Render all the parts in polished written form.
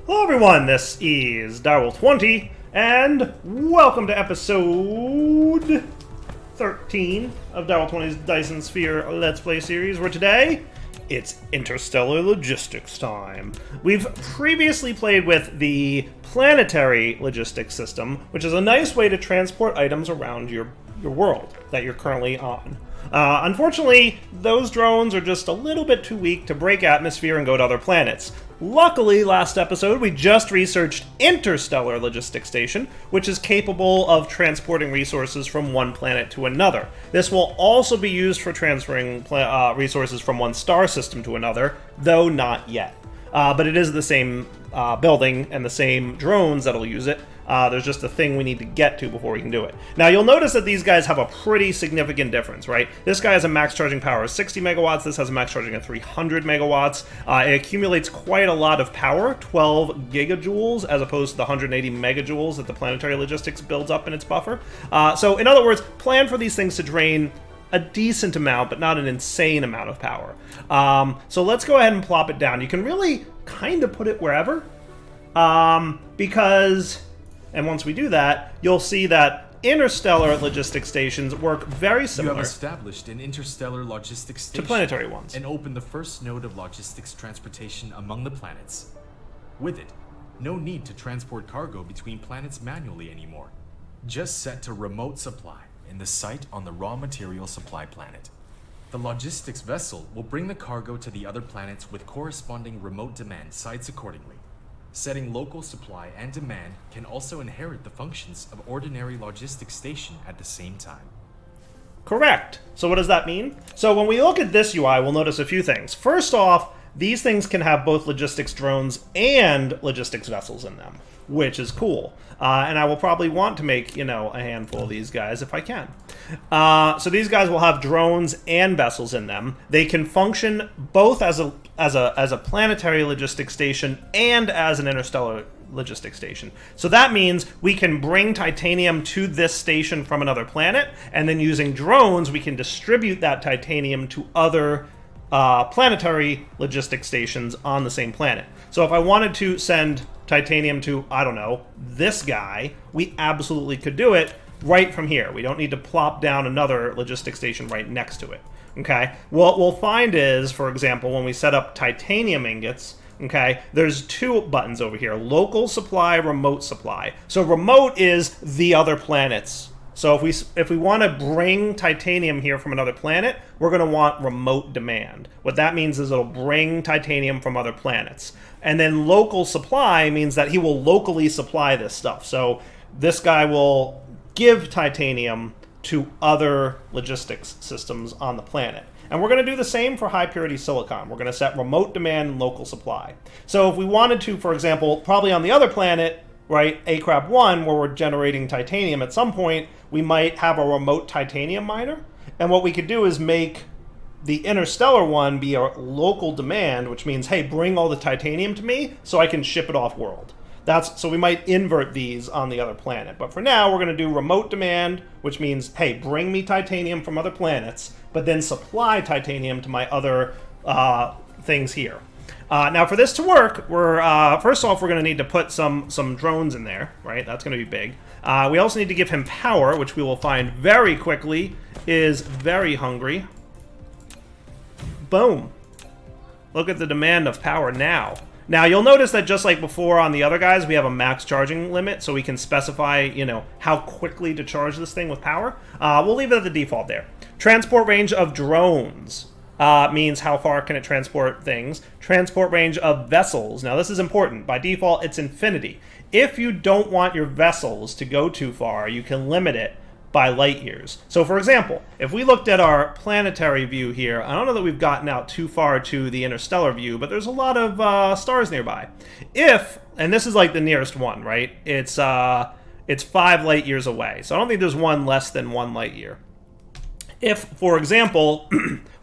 Hello everyone, this is Ep13, and welcome to episode 13 of Ep13's Dyson Sphere Let's Play series, where today, it's Interstellar Logistics time. We've previously played with the planetary logistics system, which is a nice way to transport items around your world that you're currently on. Unfortunately, those drones are just a little bit too weak to break atmosphere and go to other planets. Luckily, last episode, we just researched Interstellar Logistics Station, which is capable of transporting resources from one planet to another. This will also be used for transferring resources from one star system to another, though not yet. But it is the same building and the same drones that'll use it. There's just a thing we need to get to before we can do it. Now, you'll notice that these guys have a pretty significant difference, right? This guy has a max charging power of 60 megawatts. This has a max charging of 300 megawatts. It accumulates quite a lot of power, 12 gigajoules, as opposed to the 180 megajoules that the planetary logistics builds up in its buffer. So, in other words, plan for these things to drain a decent amount, but not an insane amount of power. So let's go ahead and plop it down. You can really kind of put it wherever, because, and once we do that, you'll see that interstellar logistics stations work very similar. You have established an interstellar logistics station to planetary ones and opened the first node of logistics transportation among the planets. With it, no need to transport cargo between planets manually anymore. Just set to remote supply in the site on the raw material supply planet. The logistics vessel will bring the cargo to the other planets with corresponding remote demand sites accordingly. Setting local supply and demand can also inherit the functions of ordinary logistics station at the same time. Correct. So what does that mean? So when we look at this UI, we'll notice a few things. First off, these things can have both logistics drones and logistics vessels in them, which is cool. And I will probably want to make, a handful of these guys if I can. So these guys will have drones and vessels in them. They can function both as a planetary logistics station and as an interstellar logistics station. So that means we can bring titanium to this station from another planet, and then using drones, we can distribute that titanium to other planetary logistics stations on the same planet. So if I wanted to send titanium to, I don't know, this guy, we absolutely could do it right from here. We don't need to plop down another logistics station right next to it. Okay? What we'll find is, for example, when we set up titanium ingots, okay, there's two buttons over here: local supply, remote supply. So remote is the other planets. So if we want to bring titanium here from another planet, we're going to want remote demand. What that means is it'll bring titanium from other planets. And then local supply means that he will locally supply this stuff. So this guy will give titanium to other logistics systems on the planet. And we're going to do the same for high purity silicon. We're going to set remote demand and local supply. So if we wanted to, for example, probably on the other planet, right, Acrab1, where we're generating titanium at some point, we might have a remote titanium miner. And what we could do is make the interstellar one be a local demand, which means, hey, bring all the titanium to me so I can ship it off world. So we might invert these on the other planet. But for now, we're going to do remote demand, which means, hey, bring me titanium from other planets, but then supply titanium to my other things here. Now, for this to work, first off, we're going to need to put some drones in there, right? That's going to be big. We also need to give him power, which we will find very quickly is very hungry. Boom. Look at the demand of power now. Now, you'll notice that just like before on the other guys, we have a max charging limit, so we can specify, how quickly to charge this thing with power. We'll leave it at the default there. Transport range of drones means how far can it transport things. Transport range of vessels. Now, this is important. By default, it's infinity. If you don't want your vessels to go too far, you can limit it by light years. So, for example, if we looked at our planetary view here, I don't know that we've gotten out too far to the interstellar view, but there's a lot of stars nearby. And this is like the nearest one, right? It's 5 light years away. So I don't think there's one less than 1 light year. If, for example,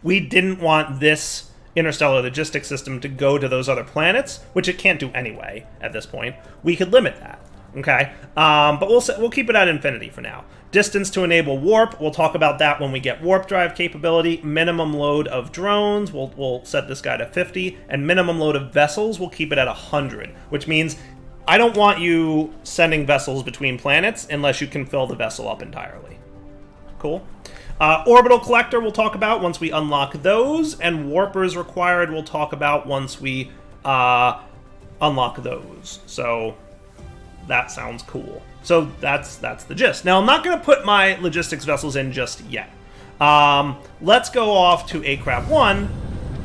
we didn't want this interstellar logistics system to go to those other planets, which it can't do anyway at this point, we could limit that. Okay, but we'll keep it at infinity for now. Distance to enable warp, we'll talk about that when we get warp drive capability. Minimum load of drones, we'll set this guy to 50. And minimum load of vessels, we'll keep it at 100. Which means I don't want you sending vessels between planets unless you can fill the vessel up entirely. Cool. Orbital collector we'll talk about once we unlock those. And warpers required we'll talk about once we unlock those. So that sounds cool. So that's the gist. Now, I'm not going to put my logistics vessels in just yet. Let's go off to Acrab 1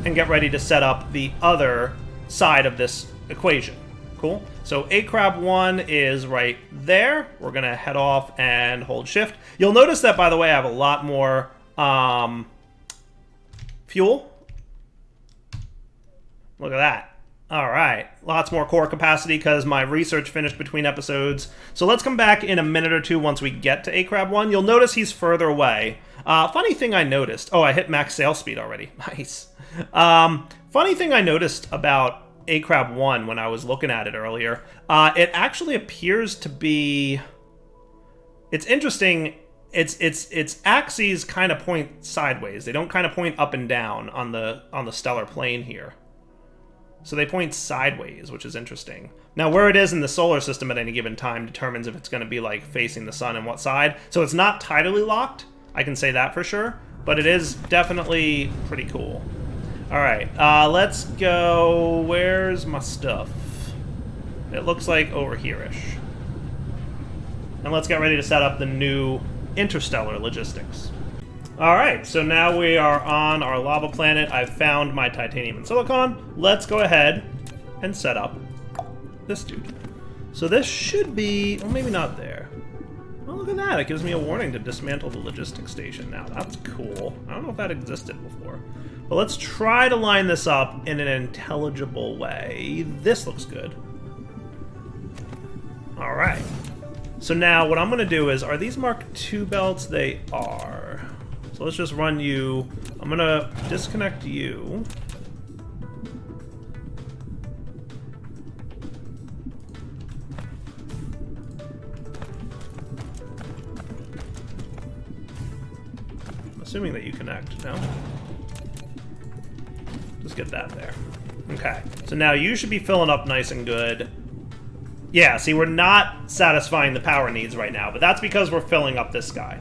and get ready to set up the other side of this equation. Cool? So Acrab 1 is right there. We're going to head off and hold shift. You'll notice that, by the way, I have a lot more fuel. Look at that. All right, lots more core capacity because my research finished between episodes. So let's come back in a minute or two once we get to Acrab 1. You'll notice he's further away. Funny thing I noticed. Oh, I hit max sail speed already. Nice. Funny thing I noticed about Acrab 1 when I was looking at it earlier. It actually appears to be... It's interesting. Its axes kind of point sideways. They don't kind of point up and down on the stellar plane here. So they point sideways, which is interesting. Now, where it is in the solar system at any given time determines if it's going to be, like, facing the sun and what side. So it's not tidally locked, I can say that for sure. But it is definitely pretty cool. All right, let's go... Where's my stuff? It looks like over here-ish. And let's get ready to set up the new Interstellar logistics. Alright, so now we are on our lava planet. I've found my titanium and silicon. Let's go ahead and set up this dude. So this should be... Well, maybe not there. Oh, look at that. It gives me a warning to dismantle the logistics station now. That's cool. I don't know if that existed before. But let's try to line this up in an intelligible way. This looks good. Alright. So now what I'm going to do is... Are these Mark II belts? They are... So let's just run you. I'm going to disconnect you. I'm assuming that you connect, no? Just get that there. Okay. So now you should be filling up nice and good. Yeah, see, we're not satisfying the power needs right now, but that's because we're filling up this guy.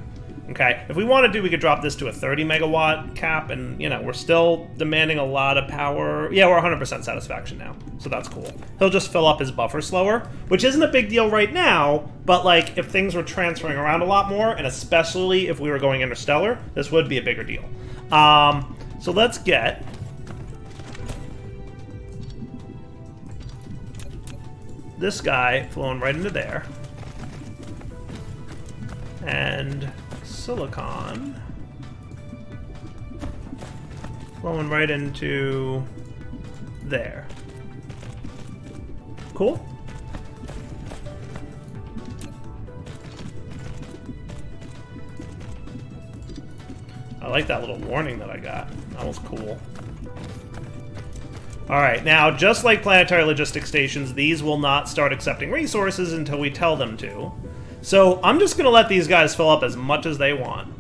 Okay, if we wanted to, we could drop this to a 30 megawatt cap, and, you know, we're still demanding a lot of power. Yeah, we're 100% satisfaction now, so that's cool. He'll just fill up his buffer slower, which isn't a big deal right now, but, like, if things were transferring around a lot more, and especially if we were going interstellar, this would be a bigger deal. So let's get... this guy flowing right into there. And... silicon flowing right into there. Cool. I like that little warning that I got. That was cool. Alright, now, just like planetary logistics stations, these will not start accepting resources until we tell them to. So I'm just going to let these guys fill up as much as they want.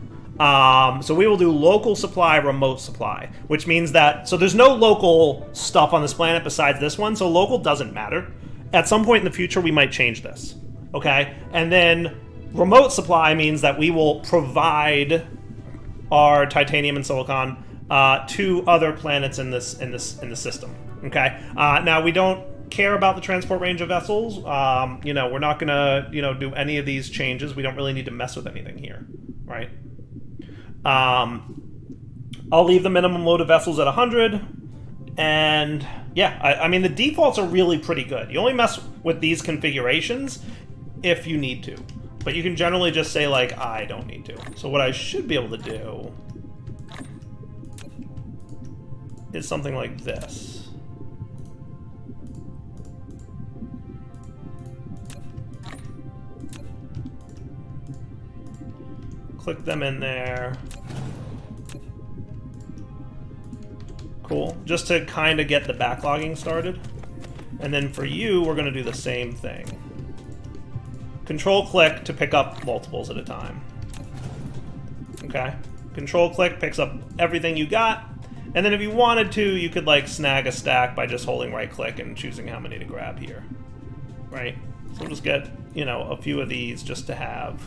So we will do local supply, remote supply, which means that... So there's no local stuff on this planet besides this one, so local doesn't matter. At some point in the future, we might change this. Okay? And then remote supply means that we will provide our titanium and silicon to other planets in the system. Okay? Now, we don't care about the transport range of vessels. You know, we're not gonna, you know, do any of these changes. We don't really need to mess with anything here, right? I'll leave the minimum load of vessels at 100, and yeah, I mean, the defaults are really pretty good. You only mess with these configurations if you need to, but you can generally just say, like, I don't need to. So what I should be able to do is something like this. Click them in there. Cool. Just to kind of get the backlogging started. And then for you, we're going to do the same thing. Control-click to pick up multiples at a time. Okay? Control-click picks up everything you got. And then if you wanted to, you could, like, snag a stack by just holding right-click and choosing how many to grab here. Right? So we'll just get, you know, a few of these just to have.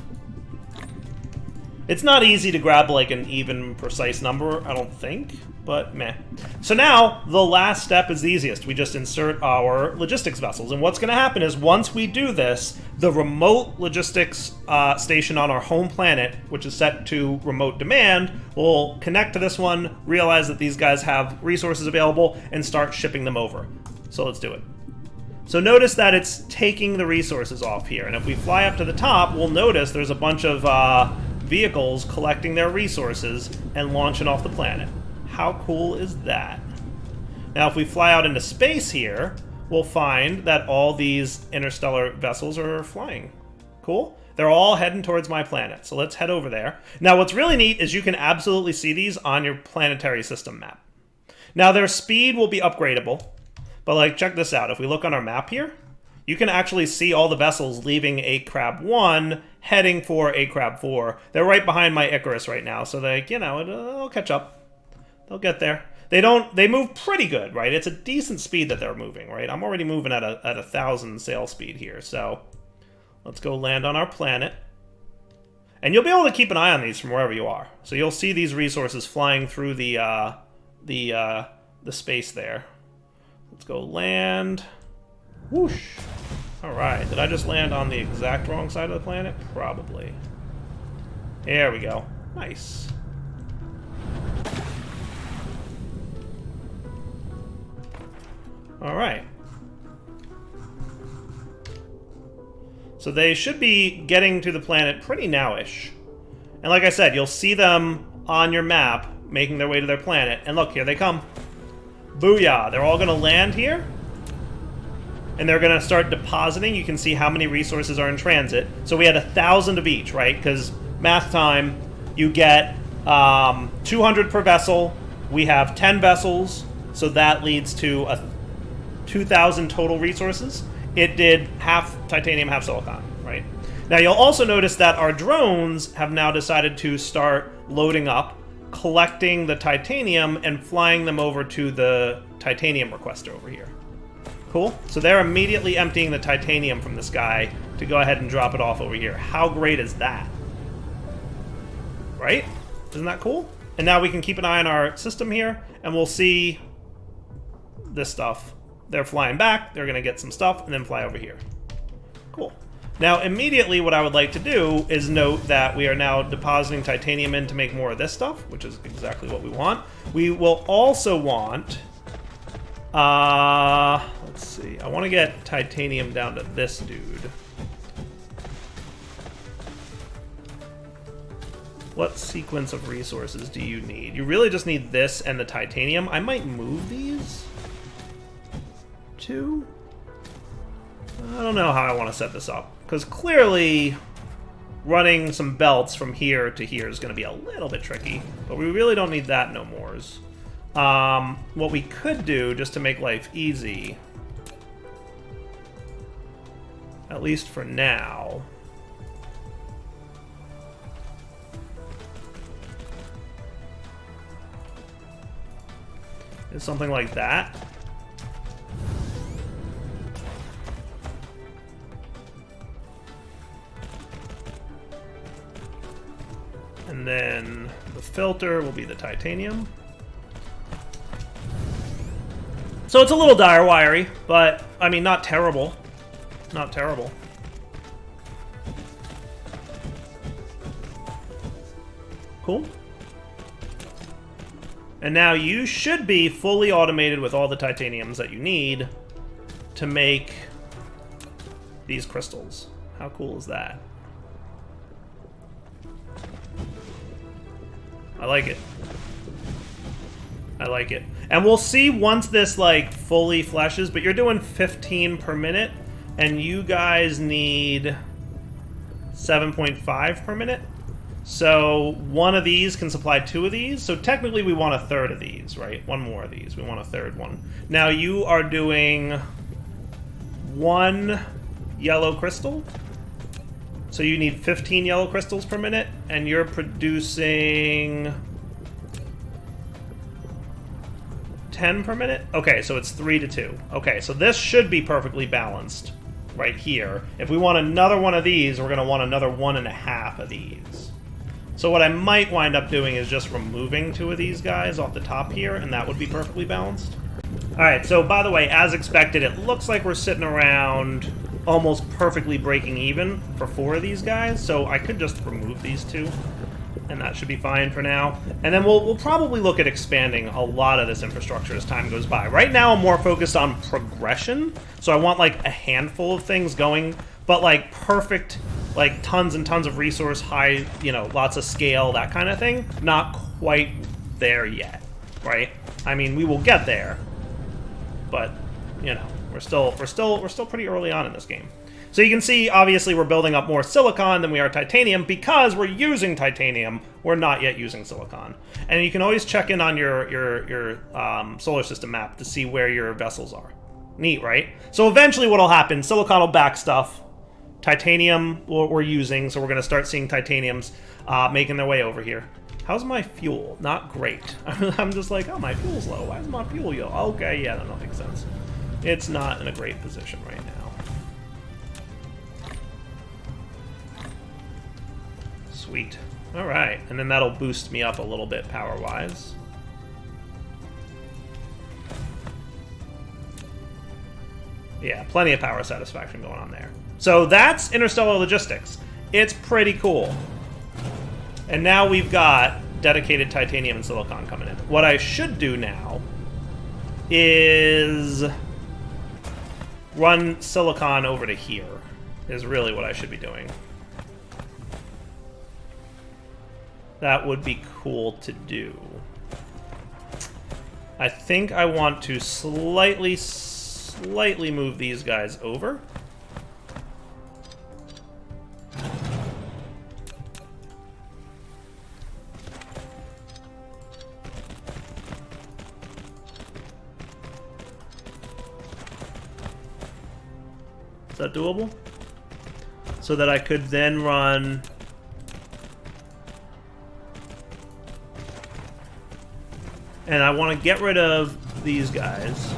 It's not easy to grab, like, an even, precise number, I don't think. But, meh. So now, the last step is the easiest. We just insert our logistics vessels. And what's going to happen is, once we do this, the remote logistics station on our home planet, which is set to remote demand, will connect to this one, realize that these guys have resources available, and start shipping them over. So let's do it. So notice that it's taking the resources off here. And if we fly up to the top, we'll notice there's a bunch of vehicles collecting their resources and launching off the planet. How cool is that? Now, if we fly out into space here, we'll find that all these interstellar vessels are flying. Cool? They're all heading towards my planet, so let's head over there. Now, what's really neat is you can absolutely see these on your planetary system map. Now, their speed will be upgradable, but, like, check this out. If we look on our map here, you can actually see all the vessels leaving A-Crab 1, heading for A-Crab 4. They're right behind my Icarus right now, so they, you know, it'll catch up. They'll get there. They move pretty good, right? It's a decent speed that they're moving, right? I'm already moving at a 1,000 sail speed here, so let's go land on our planet. And you'll be able to keep an eye on these from wherever you are. So you'll see these resources flying through the space there. Let's go land. Whoosh. All right. Did I just land on the exact wrong side of the planet? Probably. There we go. Nice. All right. So they should be getting to the planet pretty now-ish. And like I said, you'll see them on your map making their way to their planet. And look, here they come. Booyah! They're all going to land here. And they're going to start depositing. You can see how many resources are in transit. So we had 1,000 of each, right? Because math time, you get 200 per vessel. We have 10 vessels. So that leads to 2,000 total resources. It did half titanium, half silicon, right? Now you'll also notice that our drones have now decided to start loading up, collecting the titanium, and flying them over to the titanium requester over here. Cool? So they're immediately emptying the titanium from this guy to go ahead and drop it off over here. How great is that? Right? Isn't that cool? And now we can keep an eye on our system here, and we'll see this stuff. They're flying back, they're going to get some stuff, and then fly over here. Cool. Now, immediately what I would like to do is note that we are now depositing titanium in to make more of this stuff, which is exactly what we want. We will also want... let's see. I want to get titanium down to this dude. What sequence of resources do you need? You really just need this and the titanium. I might move these. I don't know how I want to set this up, because clearly running some belts from here to here is going to be a little bit tricky, but we really don't need that no mores. What we could do, just to make life easy, at least for now, is something like that. And then the filter will be the titanium. So it's a little dire wiry, but I mean, not terrible. Not terrible. Cool. And now you should be fully automated with all the titaniums that you need to make these crystals. How cool is that? I like it. I like it. And we'll see once this, like, fully fleshes, but you're doing 15 per minute, and you guys need 7.5 per minute. So one of these can supply 2 of these. So technically we want a third of these, right? One more of these. We want a third one. Now you are doing 1 yellow crystal So you need 15 yellow crystals per minute, and you're producing 10 per minute? Okay, so it's 3 to 2. Okay, so this should be perfectly balanced right here. If we want another one of these, we're going to want another 1.5 of these. So what I might wind up doing is just removing 2 of these guys off the top here, and that would be perfectly balanced. Alright, so by the way, as expected, it looks like we're sitting around almost perfectly breaking even for 4 of these guys, so I could just remove these 2, and that should be fine for now. And then we'll probably look at expanding a lot of this infrastructure as time goes by. Right now I'm more focused on progression, so I want like a handful of things going, but like perfect, like tons and tons of resource, high, you know, lots of scale, that kind of thing. Not quite there yet, right? I mean, we will get there, but you know, we're still pretty early on in this game. So you can see, obviously, we're building up more silicon than we are titanium because we're using titanium. We're not yet using silicon. And you can always check in on your solar system map to see where your vessels are. Neat, right? So eventually what will happen, silicon will back stuff. Titanium we're using, so we're going to start seeing titaniums making their way over here. How's my fuel? Not great. I'm just like, oh, my fuel's low. Why is my fuel low? Okay, yeah, that makes sense. It's not in a great position right now. Sweet. Alright, and then that'll boost me up a little bit power-wise. Yeah, plenty of power satisfaction going on there. So that's Interstellar Logistics. It's pretty cool. And now we've got dedicated titanium and silicon coming in. What I should do now is run silicon over to here, is really what I should be doing. That would be cool to do. I think I want to slightly move these guys over. Is that doable? So that I could then run... And I want to get rid of these guys.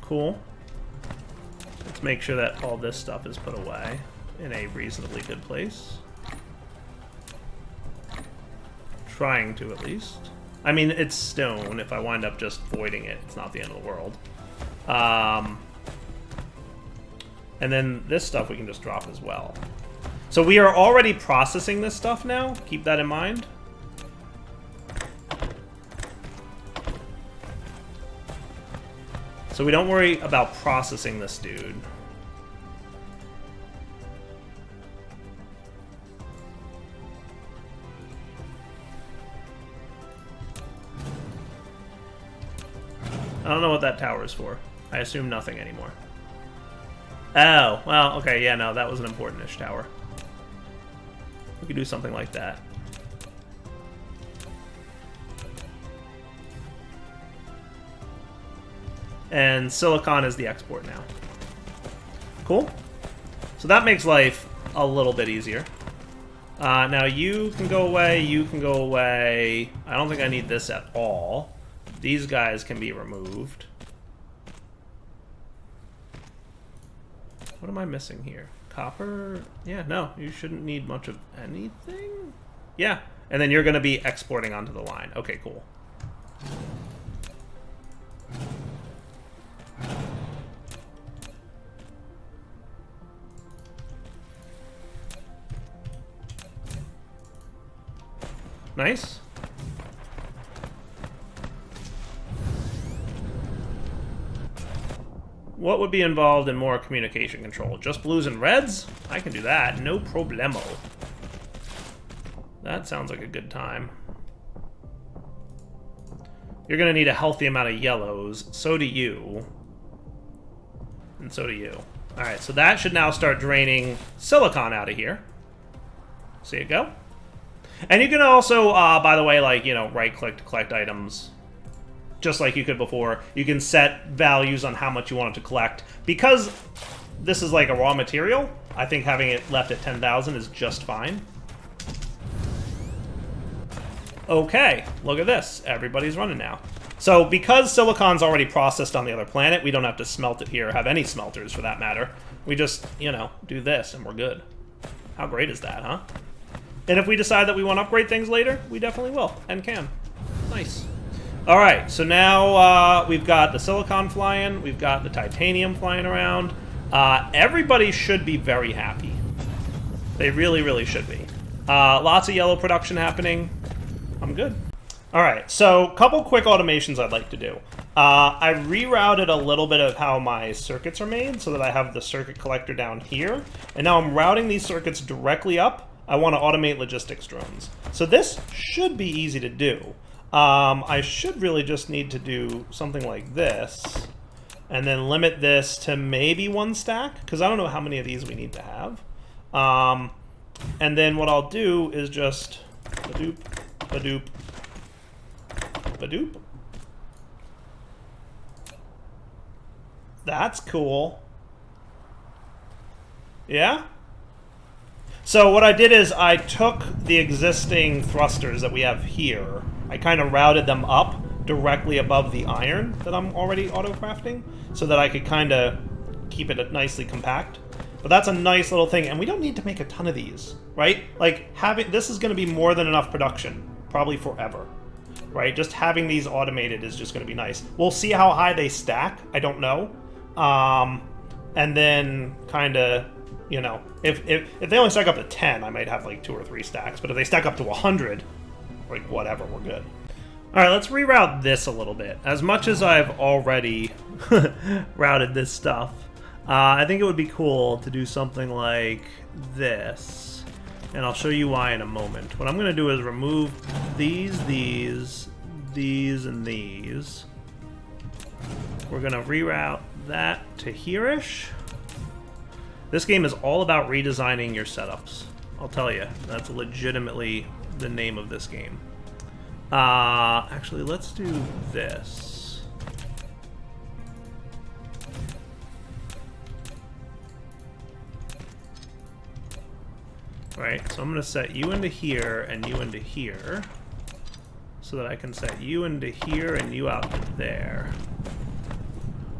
Cool. Let's make sure that all this stuff is put away in a reasonably good place. Trying to, at least. I mean, it's stone. If I wind up just voiding it, it's not the end of the world. And then this stuff we can just drop as well. So we are already processing this stuff now. Keep that in mind. So we don't worry about processing this dude. I don't know what that tower is for. I assume nothing anymore. Oh, well, okay, yeah, no, that was an important-ish tower. We could do something like that. And silicon is the export now. Cool. So that makes life a little bit easier. Now you can go away, you can go away. I don't think I need this at all. These guys can be removed. What am I missing here? Copper? Yeah, no, you shouldn't need much of anything. Yeah, and then you're going to be exporting onto the line. Okay, cool. Nice. What would be involved in more communication control? Just blues and reds? I can do that, no problemo. That sounds like a good time. You're gonna need a healthy amount of yellows. So do you. And so do you. Alright, so that should now start draining silicon out of here. See it go? And you can also, by the way, like, you know, right-click to collect items. just like you could before. You can set values on how much you want it to collect. Because this is like a raw material, I think having it left at 10,000 is just fine. Okay, look at this. Everybody's running now. So because silicon's already processed on the other planet, we don't have to smelt it here, or have any smelters for that matter. We just, you know, do this and we're good. How great is that, huh? And if we decide that we want to upgrade things later, we definitely will, and can. Nice. Alright, so now we've got the silicon flying, we've got the titanium flying around. Everybody should be very happy. They really, really should be. Lots of yellow production happening. I'm good. Alright, so a couple quick automations I'd like to do. I rerouted a little bit of how my circuits are made so that I have the circuit collector down here. And now I'm routing these circuits directly up. I want to automate logistics drones. So this should be easy to do. I should really just need to do something like this. And then limit this to maybe 1 stack, because I don't know how many of these we need to have. And then what I'll do is just Hadoop, Hadoop, Hadoop. That's cool. Yeah? So what I did is I took the existing thrusters that we have here. I kind of routed them up directly above the iron that I'm already auto-crafting so that I could kind of keep it nicely compact. But that's a nice little thing, and we don't need to make a ton of these, right? Like, this is going to be more than enough production, probably forever, right? Just having these automated is just going to be nice. We'll see how high they stack. I don't know. And then kind of, you know, if they only stack up to 10, I might have like 2 or 3 stacks. But if they stack up to 100, like whatever, we're good. All right, let's reroute this a little bit. As much as I've already routed this stuff, I think it would be cool to do something like this. And I'll show you why in a moment. What I'm going to do is remove these, and these. We're going to reroute that to here-ish. This game is all about redesigning your setups. I'll tell you, that's legitimately the name of this game. Actually, let's do this. Right, so I'm going to set you into here and you into here so that I can set you into here and you out to there.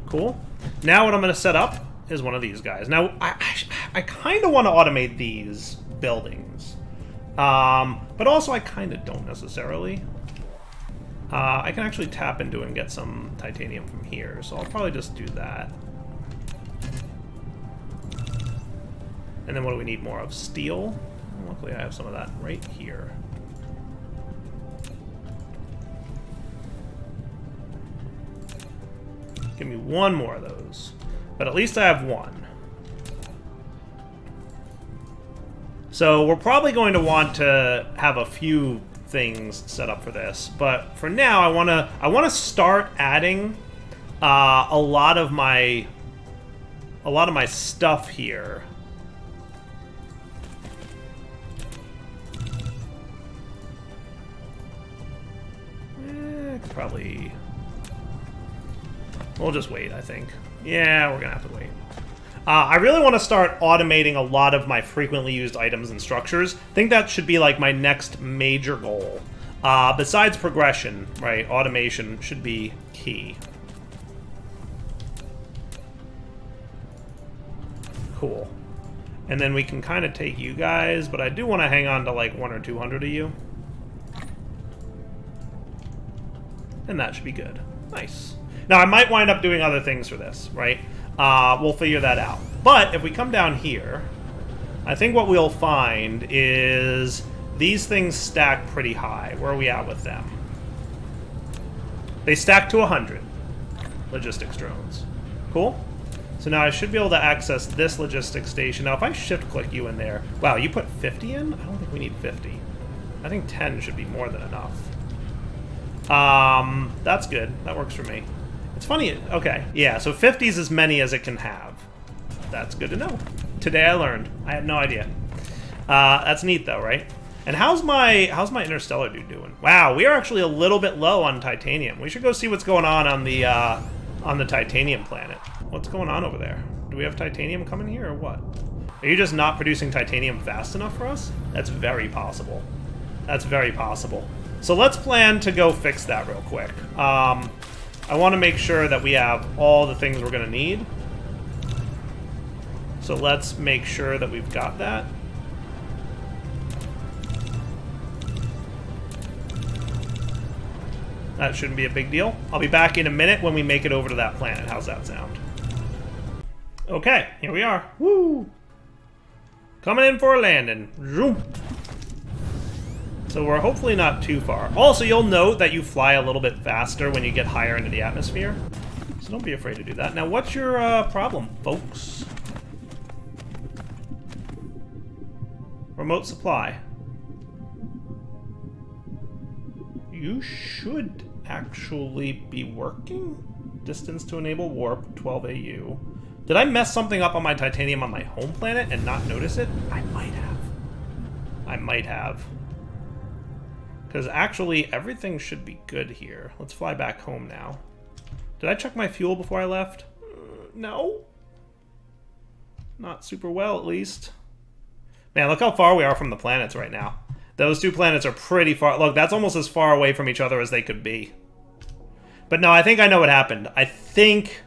Cool. Now what I'm going to set up is one of these guys. Now, I kind of want to automate these buildings. But also I kind of don't necessarily. I can actually tap into and get some titanium from here, so I'll probably just do that. And then what do we need more of? Steel? Luckily I have some of that right here. Give me 1 more of those. But at least I have 1. So we're probably going to want to have a few things set up for this, but for now I want to start adding a lot of my stuff here. Probably we'll just wait, I think. Yeah, we're gonna have to wait. I really want to start automating a lot of my frequently used items and structures. I think that should be like my next major goal. Besides progression, right, automation should be key. Cool. And then we can kind of take you guys, but I do want to hang on to like 100 or 200 of you. And that should be good. Nice. Now, I might wind up doing other things for this, right? We'll figure that out. But if we come down here, I think what we'll find is these things stack pretty high. Where are we at with them? They stack to 100 logistics drones. Cool. So now I should be able to access this logistics station. Now, if I shift-click you in there... Wow, you put 50 in? I don't think we need 50. I think 10 should be more than enough. That's good. That works for me. It's funny. Okay, yeah, so 50 is as many as it can have. That's good to know. Today I learned. I had no idea. That's neat, though, right? And how's my Interstellar dude doing? Wow, we are actually a little bit low on titanium. We should go see what's going on the titanium planet. What's going on over there? Do we have titanium coming here or what? Are you just not producing titanium fast enough for us? That's very possible. That's very possible. So let's plan to go fix that real quick. I want to make sure that we have all the things we're going to need. So let's make sure that we've got that. That shouldn't be a big deal. I'll be back in a minute when we make it over to that planet. How's that sound? Okay, here we are. Woo! Coming in for a landing. Zoom. So we're hopefully not too far. Also, you'll note that you fly a little bit faster when you get higher into the atmosphere. So don't be afraid to do that. Now, what's your problem, folks? Remote supply. You should actually be working. Distance to enable warp, 12 AU. Did I mess something up on my titanium on my home planet and not notice it? I might have. I might have. Because actually, everything should be good here. Let's fly back home now. Did I check my fuel before I left? No. Not super well, at least. Man, look how far we are from the planets right now. Those two planets are pretty far. Look, that's almost as far away from each other as they could be. But no, I think I know what happened. I think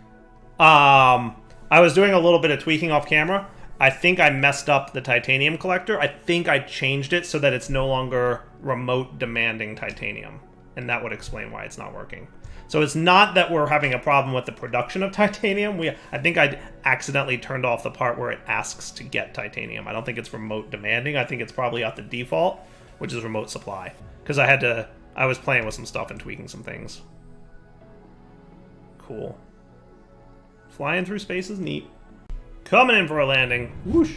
I was doing a little bit of tweaking off camera. I think I messed up the titanium collector. I think I changed it so that it's no longer remote demanding titanium. And that would explain why it's not working. So it's not that we're having a problem with the production of titanium. I think I accidentally turned off the part where it asks to get titanium. I don't think it's remote demanding. I think it's probably at the default, which is remote supply. Because I was playing with some stuff and tweaking some things. Cool. Flying through space is neat. Coming in for a landing. Whoosh.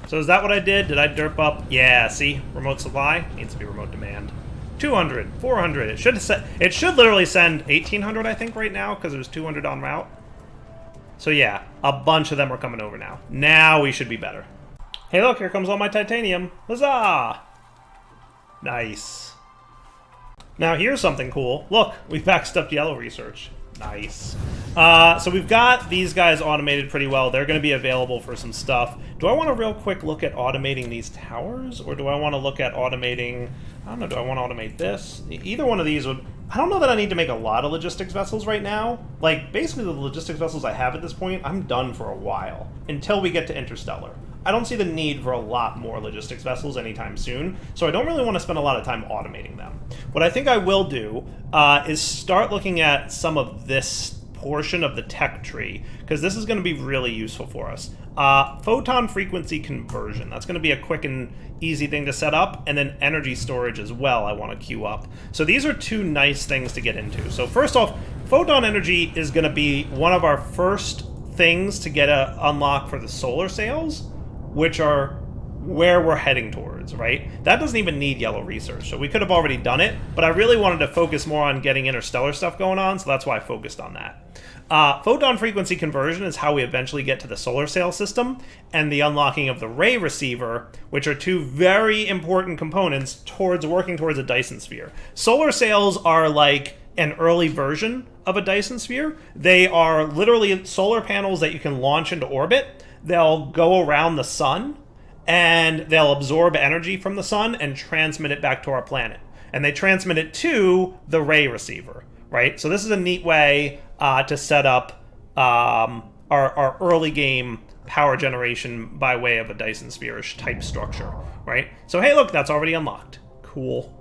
So is that what I did? Did I derp up? Yeah, see? Remote supply needs to be remote demand. 200, 400. It should literally send 1,800, I think, right now, because there's 200 en route. So yeah, a bunch of them are coming over now. Now we should be better. Hey, look, here comes all my titanium. Huzzah! Nice. Now here's something cool. Look, we backstuffed yellow research. Nice. So we've got these guys automated pretty well. They're going to be available for some stuff. Do I want to real quick look at automating these towers? Or do I want to look at automating... I don't know, do I want to automate this? Either one of these would... I don't know that I need to make a lot of logistics vessels right now. Like, basically the logistics vessels I have at this point, I'm done for a while. Until we get to Interstellar. I don't see the need for a lot more logistics vessels anytime soon, so I don't really want to spend a lot of time automating them. What I think I will do is start looking at some of this portion of the tech tree, because this is going to be really useful for us. Photon frequency conversion. That's going to be a quick and easy thing to set up, and then energy storage as well I want to queue up. So these are two nice things to get into. So first off, photon energy is going to be one of our first things to get a unlock for the solar sails, which are where we're heading towards, right? That doesn't even need yellow research, so we could have already done it, but I really wanted to focus more on getting interstellar stuff going on, so that's why I focused on that. Photon frequency conversion is how we eventually get to the solar sail system, and the unlocking of the ray receiver, which are two very important components towards working towards a Dyson sphere. Solar sails are like an early version of a Dyson sphere. They are literally solar panels that you can launch into orbit. They'll go around the sun, and they'll absorb energy from the sun and transmit it back to our planet. And they transmit it to the ray receiver, right? So this is a neat way to set up our early game power generation by way of a Dyson sphere-ish type structure, right? So hey, look, that's already unlocked. Cool.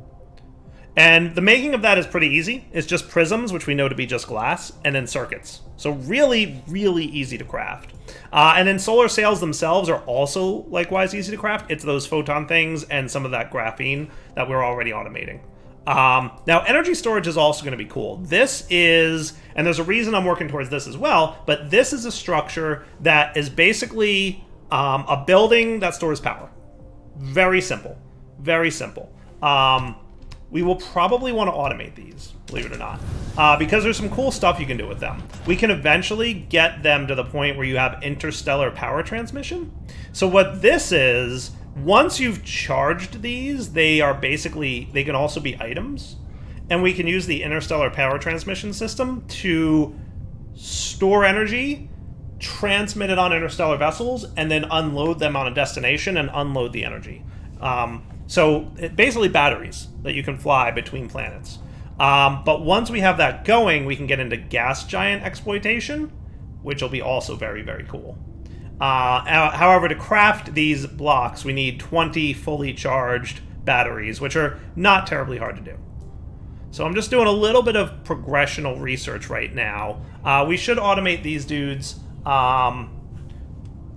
And the making of that is pretty easy. It's just prisms, which we know to be just glass, and then circuits. So really, really easy to craft. And then solar sails themselves are also likewise easy to craft. It's those photon things and some of that graphene that we're already automating. Now, energy storage is also going to be cool. This is, and there's a reason I'm working towards this as well, but this is a structure that is basically a building that stores power. Very simple. Very simple. We will probably want to automate these, believe it or not, because there's some cool stuff you can do with them. We can eventually get them to the point where you have interstellar power transmission. So what this is Once you've charged these, they are basically, they can also be items. And we can use the Interstellar power transmission system to store energy, transmit it on interstellar vessels, and then unload them on a destination and unload the energy. So basically batteries that you can fly between planets. But once we have that going, we can get into gas giant exploitation, which will be also very, very cool. However, to craft these blocks, we need 20 fully charged batteries, which are not terribly hard to do. So I'm just doing a little bit of progressional research right now. We should automate these dudes. And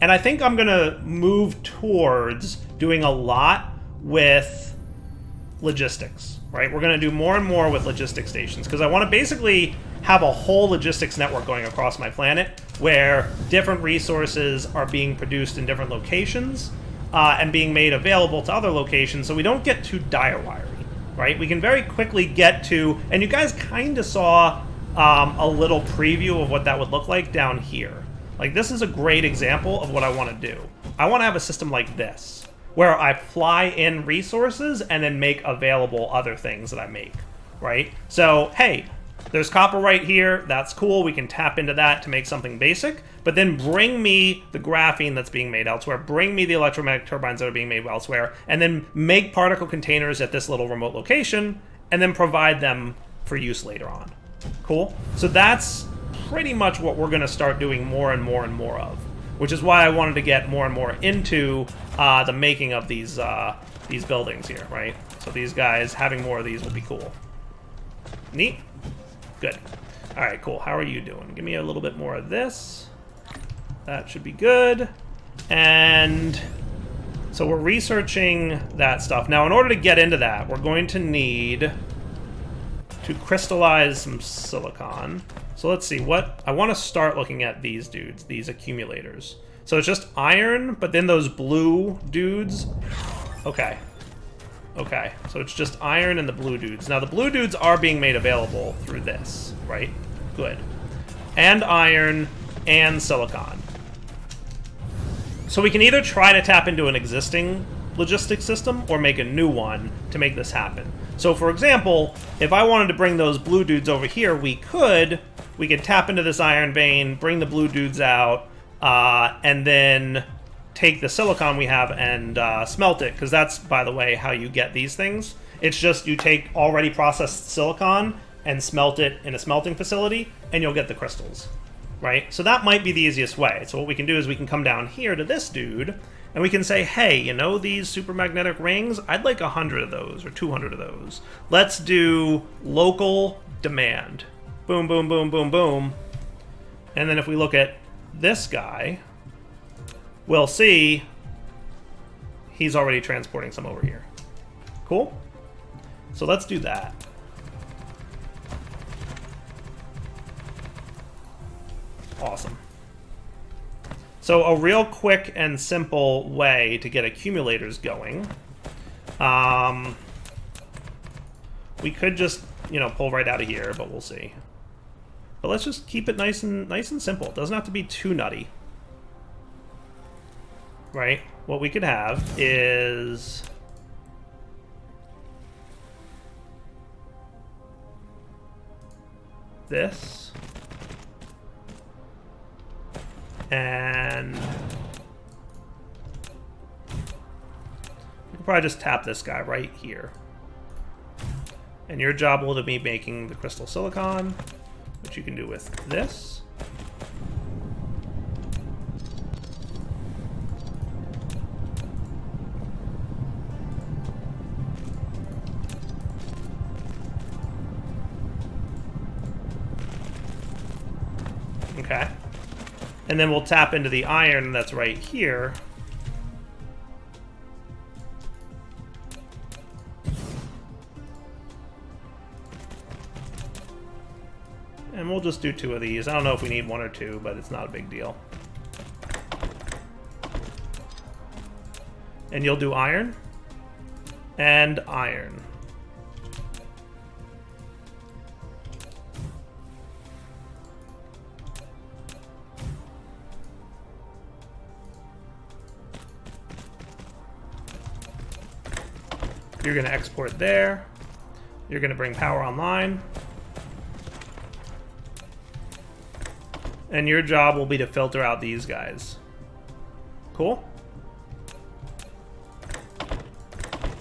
I think I'm going to move towards doing a lot with logistics, right? We're going to do more and more with logistics stations because I want to basically have a whole logistics network going across my planet where different resources are being produced in different locations and being made available to other locations so we don't get too dire wiry, right? We can very quickly get to, and you guys kind of saw a little preview of what that would look like down here. Like, this is a great example of what I want to do. I want to have a system like this, where I fly in resources and then make available other things that I make, right? So, hey, there's copper right here. That's cool. We can tap into that to make something basic, but then bring me the graphene that's being made elsewhere. Bring me the electromagnetic turbines that are being made elsewhere, and then make particle containers at this little remote location, and then provide them for use later on. Cool? So that's pretty much what we're going to start doing more and more and more of, which is why I wanted to get more and more into the making of these buildings here, right? So these guys, having more of these would be cool. Neat. Good. All right, cool. How are you doing? Give me a little bit more of this. That should be good. And so we're researching that stuff. Now, in order to get into that, we're going to need to crystallize some silicon. So let's see, what I want to start looking at these dudes, these accumulators. So it's just iron, but then those blue dudes. Okay. Okay, so it's just iron and the blue dudes. Now the blue dudes are being made available through this, right? Good. And iron and silicon. So we can either try to tap into an existing logistics system or make a new one to make this happen. So for example, if I wanted to bring those blue dudes over here, we could tap into this iron vein, bring the blue dudes out, and then take the silicon we have and smelt it, because that's, by the way, how you get these things. It's just you take already processed silicon and smelt it in a smelting facility, and you'll get the crystals, right? So that might be the easiest way. So what we can do is we can come down here to this dude, and we can say, hey, you know these supermagnetic rings? I'd like 100 of those, or 200 of those. Let's do local demand. Boom, boom, boom, boom, boom. And then if we look at this guy, we'll see he's already transporting some over here. Cool? So let's do that. Awesome. So a real quick and simple way to get accumulators going. We could just, you know, pull right out of here, but we'll see. But let's just keep it nice and simple. It doesn't have to be too nutty. Right? What we could have is this. And we could probably just tap this guy right here. And your job will be making the crystal silicon, which you can do with this. Okay. And then we'll tap into the iron that's right here. And we'll just do 2 of these. I don't know if we need 1 or 2, but it's not a big deal. And you'll do iron and iron. You're going to export there. You're going to bring power online. And your job will be to filter out these guys. Cool?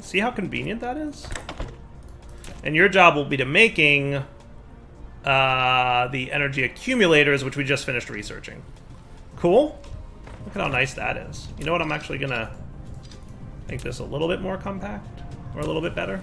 See how convenient that is? And your job will be to making the energy accumulators, which we just finished researching. Cool? Look at how nice that is. You know what? I'm actually going to make this a little bit more compact, or a little bit better.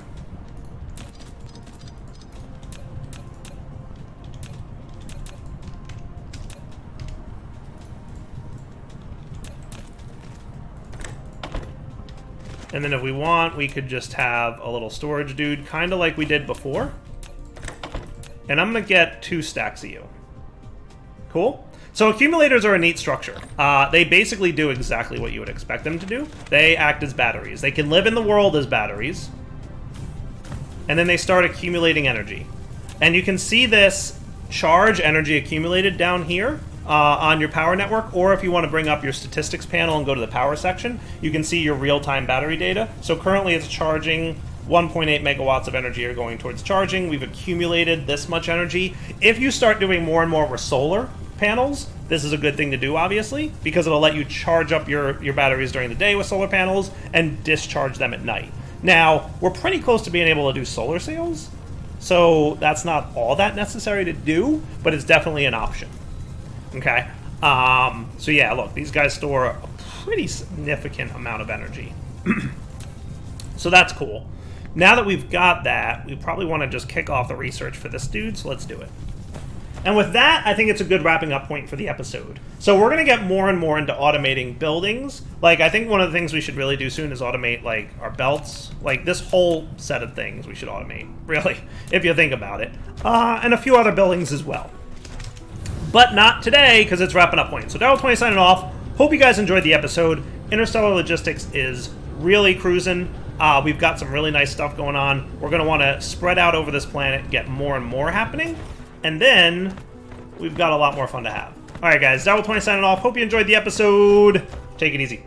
And then if we want, we could just have a little storage dude, kind of like we did before. And I'm going to get 2 stacks of you. Cool? So accumulators are a neat structure. They basically do exactly what you would expect them to do. They act as batteries. They can live in the world as batteries. And then they start accumulating energy. And you can see this charge energy accumulated down here. On your power network, or if you want to bring up your statistics panel and go to the power section, you can see your real-time battery data. So currently it's charging 1.8 megawatts of energy are going towards charging. We've accumulated this much energy. If you start doing more and more with solar panels, this is a good thing to do, obviously, because it'll let you charge up your batteries during the day with solar panels and discharge them at night. Now, we're pretty close to being able to do solar sails, so that's not all that necessary to do, but it's definitely an option. Okay, so yeah, look, these guys store a pretty significant amount of energy. So that's cool. Now that we've got that, we probably want to just kick off the research for this dude, so let's do it. And with that, I think it's a good wrapping up point for the episode. So we're going to get more and more into automating buildings. Like, I think one of the things we should really do soon is automate, like, our belts. Like, this whole set of things we should automate, really, if you think about it. And a few other buildings as well. But not today, because it's wrapping up point. So Ep13 signing off. Hope you guys enjoyed the episode. Interstellar Logistics is really cruising. We've got some really nice stuff going on. We're going to want to spread out over this planet, get more and more happening. And then we've got a lot more fun to have. All right, guys. Ep13 signing off. Hope you enjoyed the episode. Take it easy.